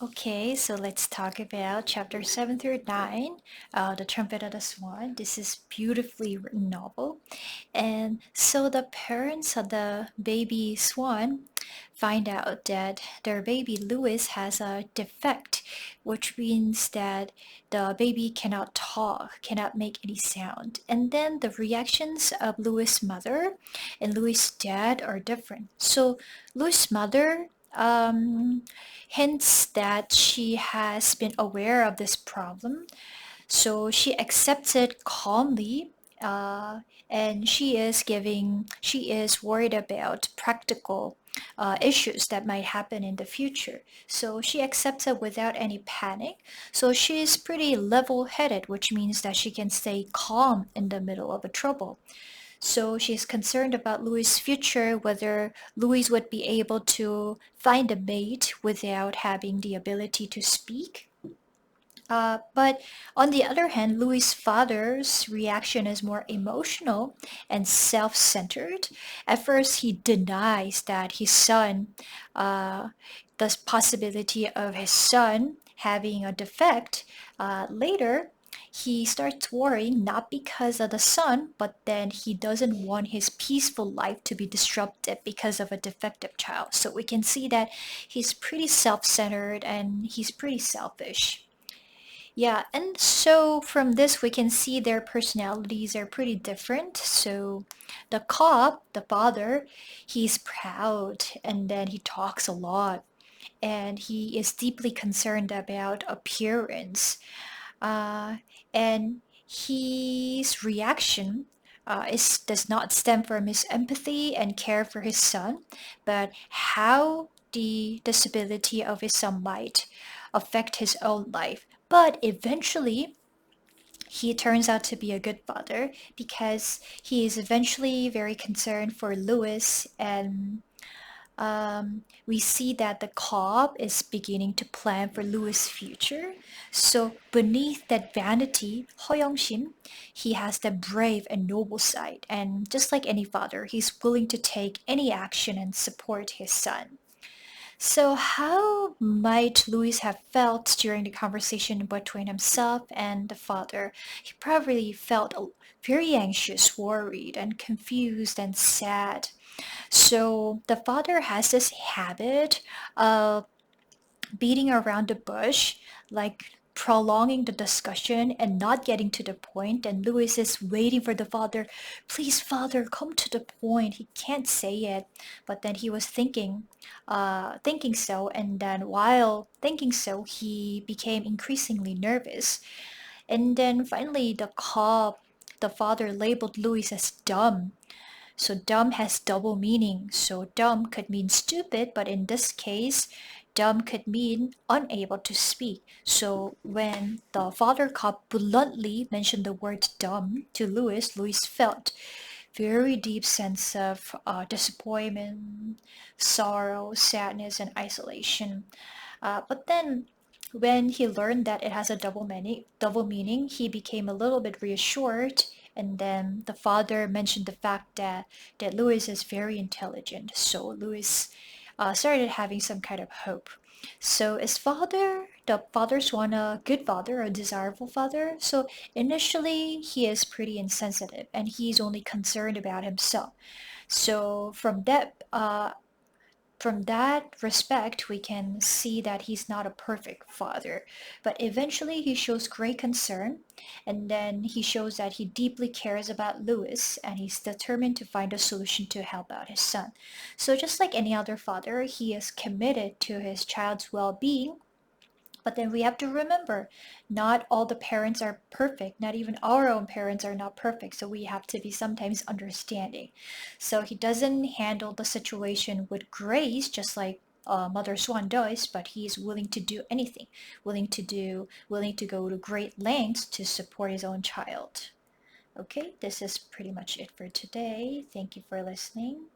Okay, so let's talk about chapter 7 through 9, The Trumpet of the Swan. This is beautifully written novel. And so the parents of the baby swan find out that their baby Louis has a defect, which means that the baby cannot talk, cannot make any sound. And then the reactions of Louis' mother and Louis' dad are different. So Louis' mother hints that she has been aware of this problem, so she accepts it calmly, uh, and she is worried about practical issues that might happen in the future. So she accepts it without any panic. So she is pretty level-headed, which means that she can stay calm in the middle of a trouble. So she's concerned about Louis' future, whether Louis would be able to find a mate without having the ability to speak. But on the other hand, Louis' father's reaction is more emotional and self-centered. At first, he denies that his son, uh, the possibility of his son having a defect. Later, he starts worrying not because of the son, but then he doesn't want his peaceful life to be disrupted because of a defective child. So we can see that he's pretty self-centered and he's pretty selfish. Yeah, and so from this we can see their personalities are pretty different. So the cop, the father, he's proud and then he talks a lot and he is deeply concerned about appearance. Uh, and his reaction does not stem from his empathy and care for his son, but how the disability of his son might affect his own life. But eventually, he turns out to be a good father because he is eventually very concerned for Louis, and we see that the cop is beginning to plan for Louis' future. So beneath that vanity, 허영심, he has the brave and noble side. And just like any father, he's willing to take any action and support his son. So how might Louis have felt during the conversation between himself and the father? He probably felt very anxious, worried, and confused and sad. So the father has this habit of beating around the bush, like prolonging the discussion and not getting to the point. And Louis is waiting for the father, please, father, come to the point. He can't say it. But then he was thinking so. And then while thinking so, he became increasingly nervous. And then finally, the father labeled Louis as dumb, so dumb has double meaning. So dumb could mean stupid, but in this case, dumb could mean unable to speak. So when the father cop bluntly mentioned the word dumb to Louis, Louis felt very deep sense of disappointment, sorrow, sadness, and isolation. But then when he learned that it has a double meaning, he became a little bit reassured. And then the father mentioned the fact that Louis is very intelligent. So Louis started having some kind of hope. So is the father's one a good father, a desirable father? So initially he is pretty insensitive and he's only concerned about himself. So from that respect, we can see that he's not a perfect father, but eventually he shows great concern, and then he shows that he deeply cares about Louis, and he's determined to find a solution to help out his son. So just like any other father, he is committed to his child's well-being, but then we have to remember, not all the parents are perfect. Not even our own parents are not perfect. So we have to be sometimes understanding. So he doesn't handle the situation with grace, just like Mother Swan does, but he is willing to do anything, willing to go to great lengths to support his own child. Okay, this is pretty much it for today. Thank you for listening.